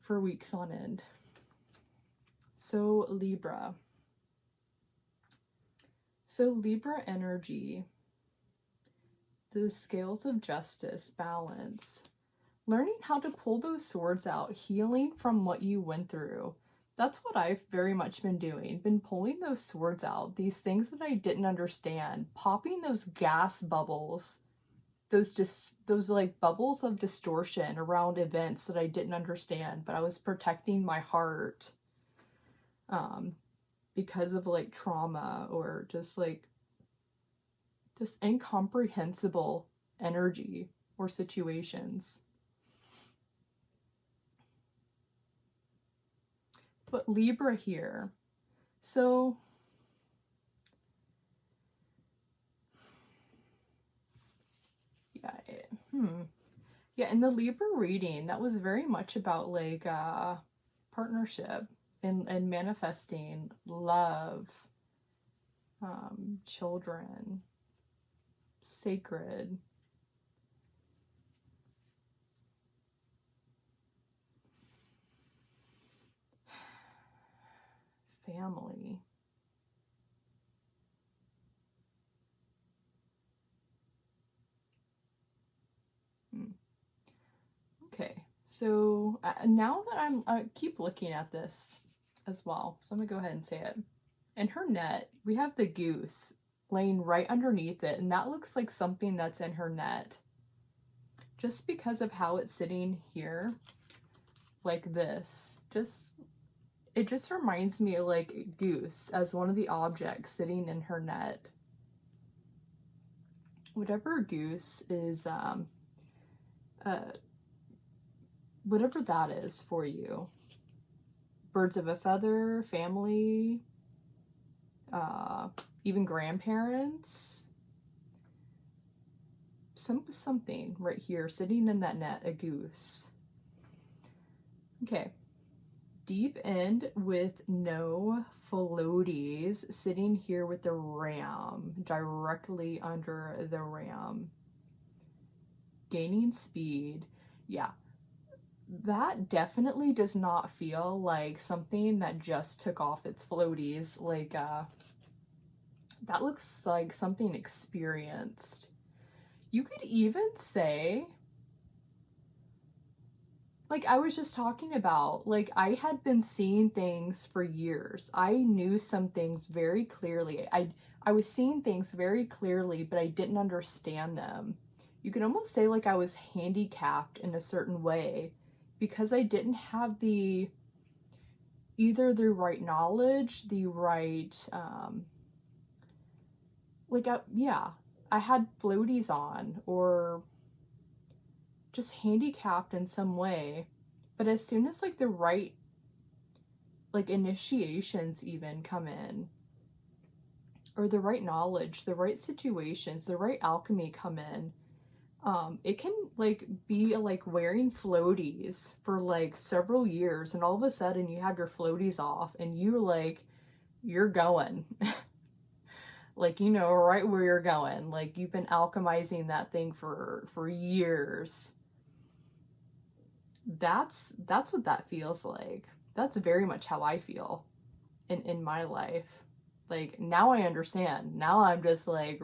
for weeks on end. So Libra. So Libra energy, the scales of justice, balance, learning how to pull those swords out, healing from what you went through. That's what I've very much been doing, been pulling those swords out, these things that I didn't understand, popping those gas bubbles, those like bubbles of distortion around events that I didn't understand, but I was protecting my heart because of like trauma or just like this incomprehensible energy or situations. But Libra here, so yeah, in the Libra reading, that was very much about like partnership and manifesting love, children, sacred. Family. Okay, so now that I keep looking at this as well, so I'm gonna go ahead and say it. In her net, we have the goose laying right underneath it, and that looks like something that's in her net. Just because of how it's sitting here, like this, it just reminds me of like goose as one of the objects sitting in her net. Whatever goose is, whatever that is for you. Birds of a feather, family, even grandparents. Something right here sitting in that net, a goose. Okay. Deep end with no floaties, sitting here with the ram, directly under the ram. Gaining speed. Yeah. That definitely does not feel like something that just took off its floaties. Like, that looks like something experienced. You could even say, like I was just talking about, like I had been seeing things for years. I knew some things very clearly. I was seeing things very clearly, but I didn't understand them. You can almost say like I was handicapped in a certain way because I didn't have either the right knowledge, the right, I had floaties on, or just handicapped in some way. But as soon as like the right like initiations even come in, or the right knowledge, the right situations, the right alchemy come in, it can like be like wearing floaties for like several years, and all of a sudden you have your floaties off and you're going. Like, you know, right where you're going. Like, you've been alchemizing that thing for years. that's what that feels like. That's very much how I feel in my life. Like, now I understand. Now I'm just like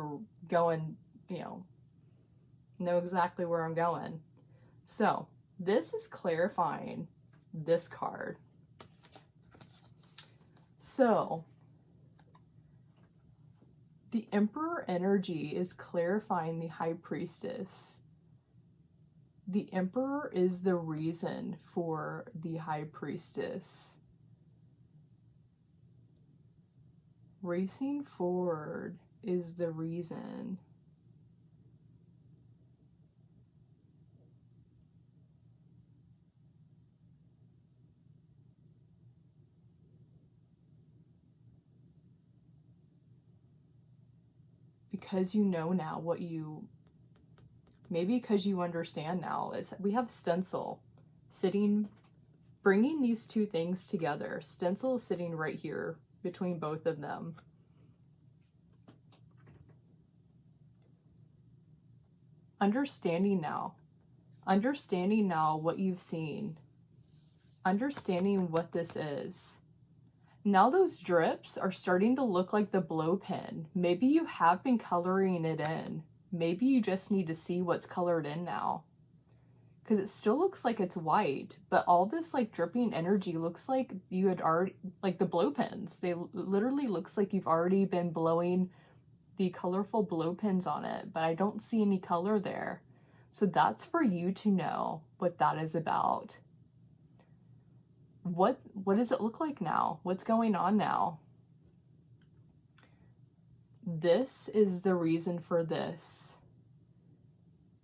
going, know exactly where I'm going. So this is clarifying this card. So the Emperor energy is clarifying the High Priestess. The Emperor is the reason for the High Priestess. Racing forward is the reason. Because you know now what you, maybe because you understand now, is we have stencil sitting, bringing these two things together. Stencil is sitting right here between both of them. Understanding now what you've seen, understanding what this is. Now those drips are starting to look like the blow pen. Maybe you have been coloring it in. Maybe you just need to see what's colored in now. Because it still looks like it's white, but all this like dripping energy looks like you had already, like the blow pens. They literally looks like you've already been blowing the colorful blow pens on it, but I don't see any color there. So that's for you to know what that is about. What does it look like now? What's going on now? This is the reason for this.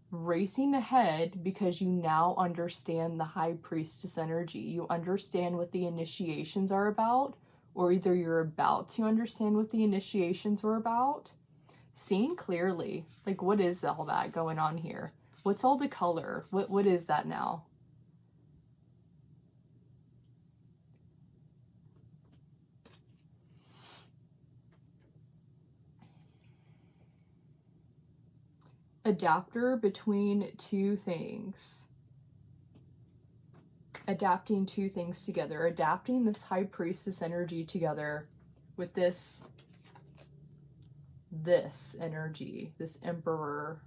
Racing ahead because you now understand the High Priestess energy. You understand what the initiations are about, or either you're about to understand what the initiations were about. Seeing clearly, like, what is all that going on here? What's all the color? What is that now? Adapter between two things. Adapting two things together. Adapting this High Priestess energy together with this energy, this Emperor.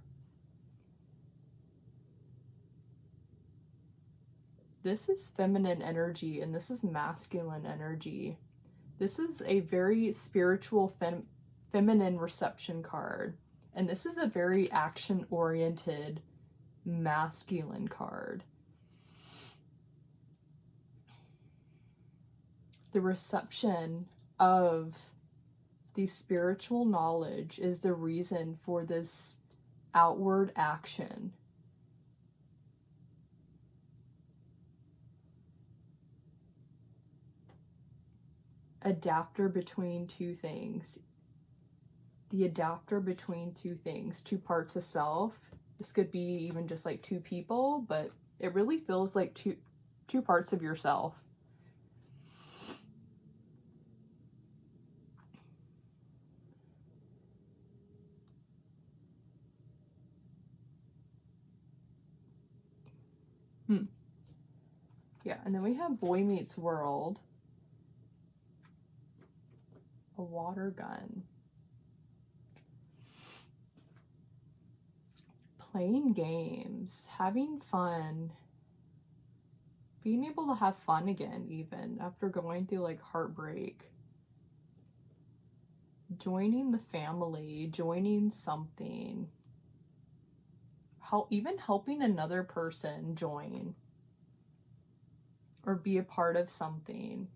This is feminine energy and this is masculine energy. This is a very spiritual feminine reception card. And this is a very action-oriented masculine card. The reception of the spiritual knowledge is the reason for this outward action. Adapter between two things. The adapter between two things, two parts of self. This could be even just like two people, but it really feels like two parts of yourself. Yeah, and then we have Boy Meets World. A water gun. Playing games, having fun, being able to have fun again even after going through like heartbreak. Joining the family, joining something. Even helping another person join or be a part of something.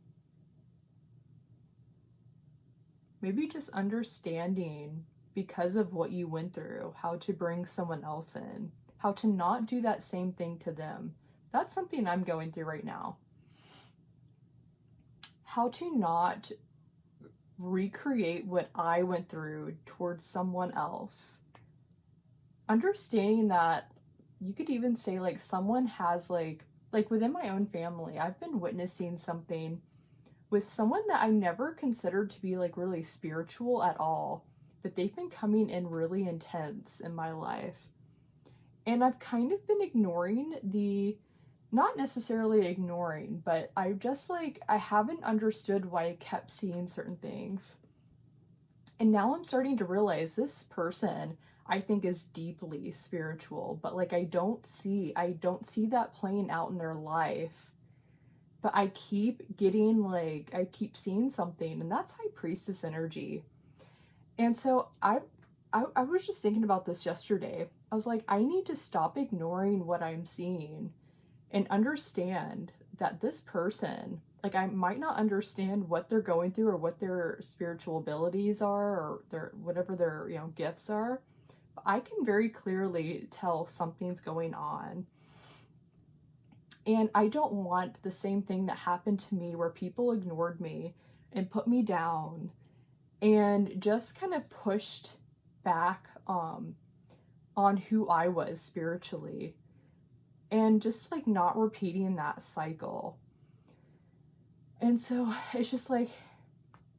Maybe just understanding, because of what you went through, how to bring someone else in, how to not do that same thing to them. That's something I'm going through right now. How to not recreate what I went through towards someone else. Understanding that you could even say like someone has like within my own family, I've been witnessing something with someone that I never considered to be like really spiritual at all, but they've been coming in really intense in my life. And I've kind of been ignoring the not necessarily ignoring, but I just like, I haven't understood why I kept seeing certain things. And now I'm starting to realize this person I think is deeply spiritual, but like I don't see that playing out in their life. But I keep getting like, I keep seeing something, and that's high priestess energy. And so I was just thinking about this yesterday. I was like, I need to stop ignoring what I'm seeing and understand that this person, like, I might not understand what they're going through or what their spiritual abilities are or their whatever their, you know, gifts are, but I can very clearly tell something's going on. And I don't want the same thing that happened to me where people ignored me and put me down and just kind of pushed back on who I was spiritually, and just like not repeating that cycle. And so it's just like,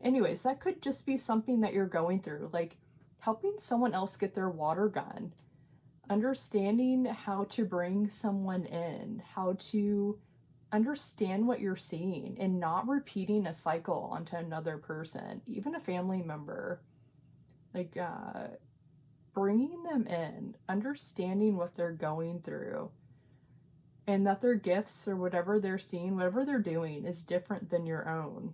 anyways, that could just be something that you're going through, like helping someone else get their water gun, understanding how to bring someone in, how to understand what you're seeing and not repeating a cycle onto another person, even a family member, like bringing them in, understanding what they're going through, and that their gifts or whatever they're seeing, whatever they're doing is different than your own.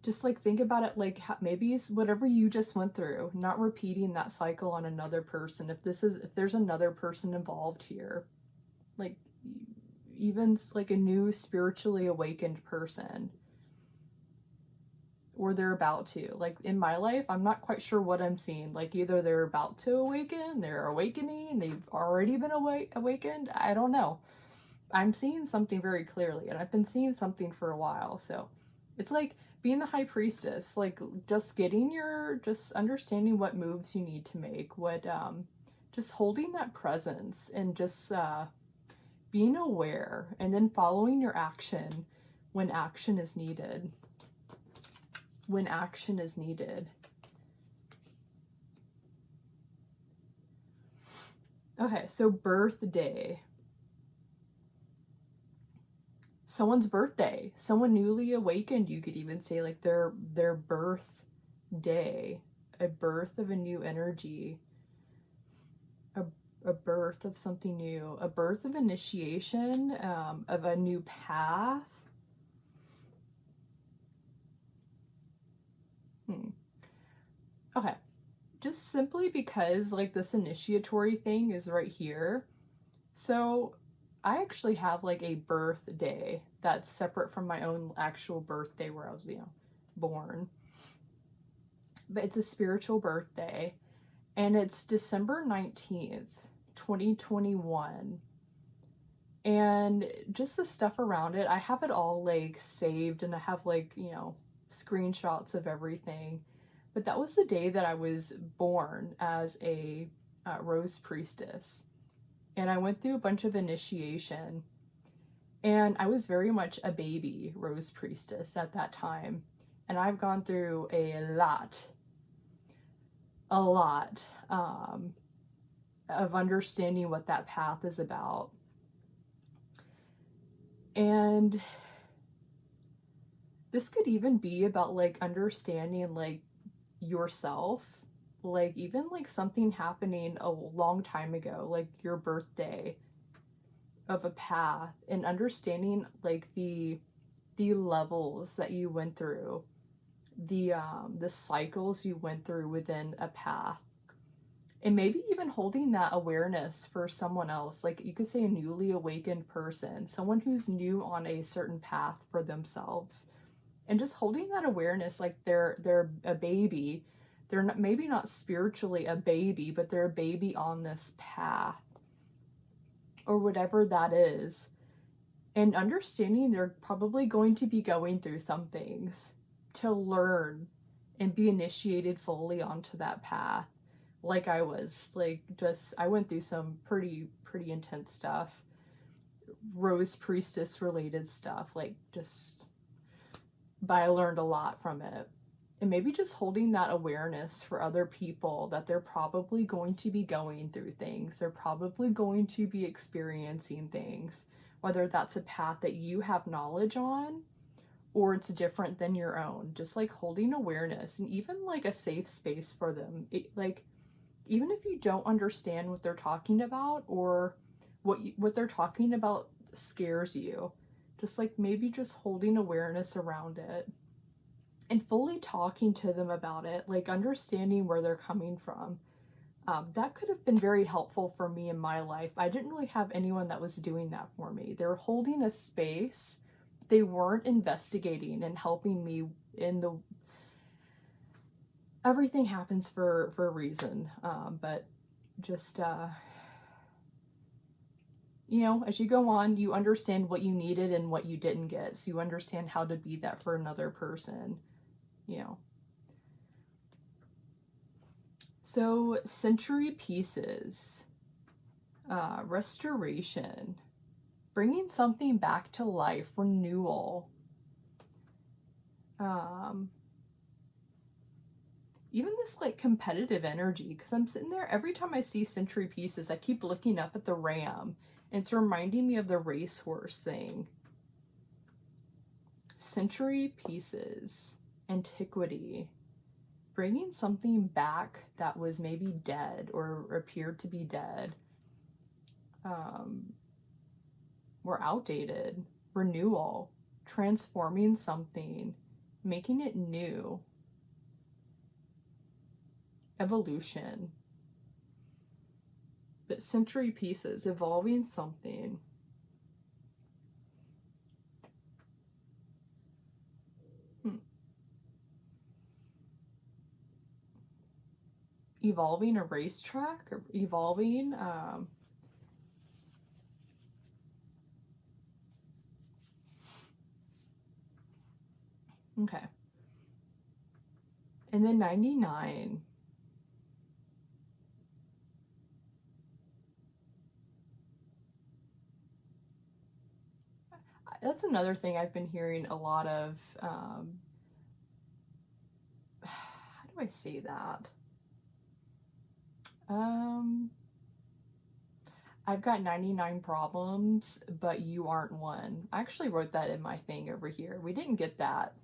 Just like think about it like maybe it's whatever you just went through, not repeating that cycle on another person. If there's another person involved here, like even like a new spiritually awakened person, or they're about to, like in my life, I'm not quite sure what I'm seeing. Like either they're about to awaken, they're awakening, they've already been awakened. I don't know. I'm seeing something very clearly, and I've been seeing something for a while. So it's like being the high priestess, like just just understanding what moves you need to make, what, just holding that presence and just, being aware, and then following your action when action is needed. When action is needed. Okay, so birthday. Someone's birthday. Someone newly awakened, you could even say, like their birthday. A birth of a new energy. A birth of something new. A birth of initiation, of a new path. Okay. Just simply because like this initiatory thing is right here. So I actually have like a birthday that's separate from my own actual birthday where I was, you know, born. But it's a spiritual birthday, and it's December 19th, 2021. And just the stuff around it, I have it all like saved, and I have like, you know, screenshots of everything. But that was the day that I was born as a rose priestess. And I went through a bunch of initiation. And I was very much a baby rose priestess at that time. And I've gone through a lot of understanding what that path is about. And this could even be about like understanding like yourself, like even like something happening a long time ago, like your birthday, of a path, and understanding like the levels that you went through, the cycles you went through within a path, and maybe even holding that awareness for someone else. Like you could say a newly awakened person, someone who's new on a certain path for themselves, and just holding that awareness like they're a baby. They're not, maybe not spiritually a baby, but they're a baby on this path or whatever that is, and understanding they're probably going to be going through some things to learn and be initiated fully onto that path. Like I was, like, just, I went through some pretty intense stuff, rose priestess related stuff, like just, but I learned a lot from it. And maybe just holding that awareness for other people that they're probably going to be going through things. They're probably going to be experiencing things, whether that's a path that you have knowledge on or it's different than your own. Just like holding awareness and even like a safe space for them. Like, even if you don't understand what they're talking about or what they're talking about scares you, just like maybe just holding awareness around it and fully talking to them about it, like understanding where they're coming from. That could have been very helpful for me in my life. I didn't really have anyone that was doing that for me. They were holding a space. They weren't investigating and helping me in the... Everything happens for a reason. But just, you know, as you go on, you understand what you needed and what you didn't get. So you understand how to be that for another person, you know. So century pieces, restoration, bringing something back to life, renewal. Even this like competitive energy, because I'm sitting there, every time I see century pieces, I keep looking up at the ram. And it's reminding me of the racehorse thing. Century pieces, antiquity, bringing something back that was maybe dead or appeared to be dead, or outdated, renewal, transforming something, making it new, evolution. But century pieces, evolving something. Evolving a racetrack, or evolving, okay. And then 99. That's another thing I've been hearing a lot of, how do I say that? I've got 99 problems, but you aren't one. I actually wrote that in my thing over here. We didn't get that.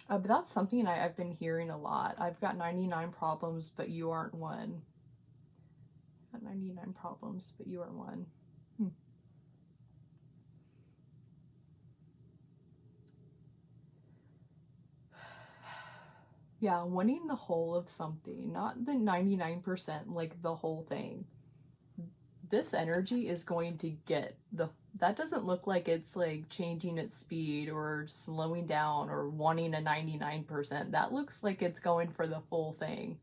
But that's something I've been hearing a lot. I've got 99 problems, but you aren't one. Got 99 problems, but you are one. Yeah, wanting the whole of something, not the 99%, like the whole thing. This energy is going to get that doesn't look like it's like changing its speed or slowing down or wanting a 99%. That looks like it's going for the full thing.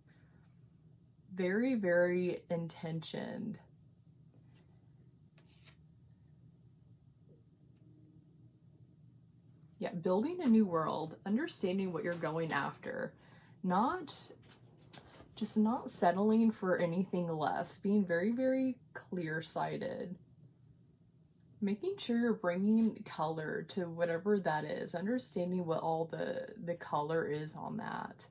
Very, very intentioned. Yeah, building a new world, understanding what you're going after, just not settling for anything less, being very, very clear-sighted, making sure you're bringing color to whatever that is, understanding what all the color is on that.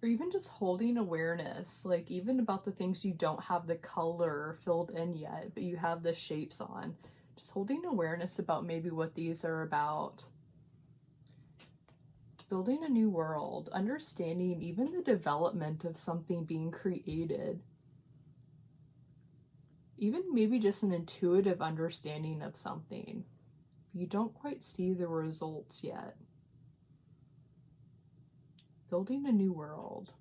Or even just holding awareness, like even about the things you don't have the color filled in yet, but you have the shapes on. Just holding awareness about maybe what these are about. Building a new world, understanding even the development of something being created. Even maybe just an intuitive understanding of something. You don't quite see the results yet. Building a new world.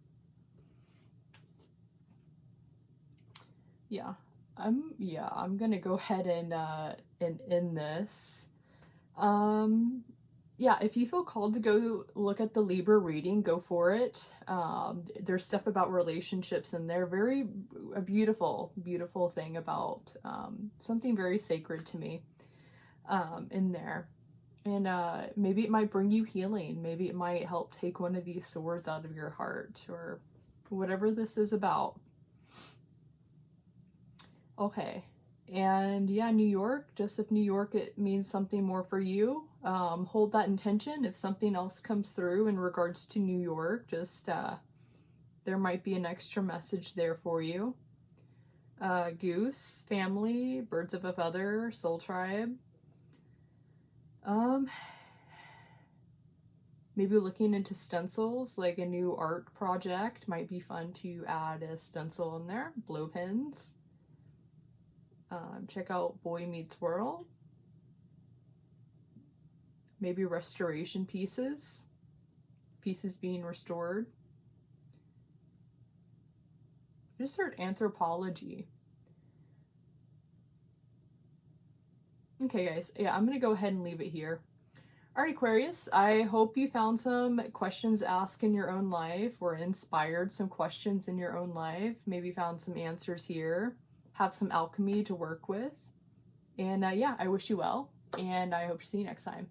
Yeah, I'm gonna go ahead and end this. Yeah, if you feel called to go look at the Libra reading, go for it. There's stuff about relationships and they're a beautiful, beautiful thing about something very sacred to me in there. And maybe it might bring you healing. Maybe it might help take one of these swords out of your heart or whatever this is about. Okay, And yeah, New York, just if New York, it means something more for you, hold that intention. If something else comes through in regards to New York, just there might be an extra message there for you. Goose, family, birds of a feather, soul tribe. Maybe looking into stencils, like a new art project might be fun to add a stencil in there. Blow pins. Check out Boy Meets World. Maybe restoration pieces. Pieces being restored. I just heard anthropology. Okay, guys. Yeah, I'm going to go ahead and leave it here. Alright, Aquarius, I hope you found some questions asked in your own life or inspired some questions in your own life. Maybe found some answers here. Have some alchemy to work with. And yeah, I wish you well, and I hope to see you next time.